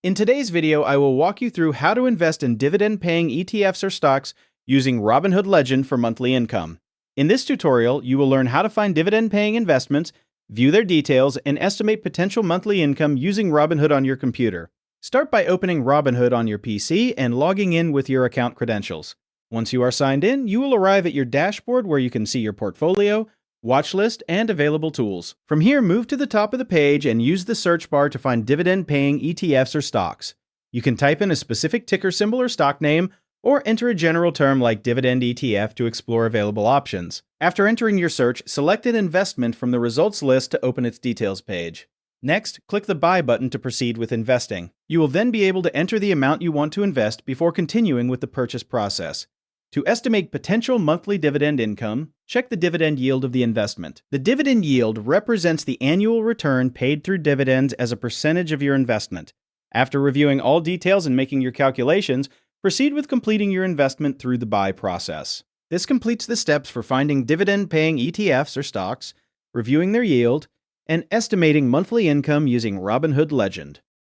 In today's video, I will walk you through how to invest in dividend-paying ETFs or stocks using Robinhood Legend for monthly income. In this tutorial, you will learn how to find dividend-paying investments, view their details, and estimate potential monthly income using Robinhood on your computer. Start by opening Robinhood on your PC and logging in with your account credentials. Once you are signed in, you will arrive at your dashboard where you can see your portfolio, watch list, and available tools. From here, move to the top of the page and use the search bar to find dividend-paying ETFs or stocks. You can type in a specific ticker symbol or stock name, or enter a general term like dividend ETF to explore available options. After entering your search, select an investment from the results list to open its details page. Next, click the Buy button to proceed with investing. You will then be able to enter the amount you want to invest before continuing with the purchase process. To estimate potential monthly dividend income, check the dividend yield of the investment. The dividend yield represents the annual return paid through dividends as a percentage of your investment. After reviewing all details and making your calculations, proceed with completing your investment through the buy process. This completes the steps for finding dividend-paying ETFs or stocks, reviewing their yield, and estimating monthly income using Robinhood Legend.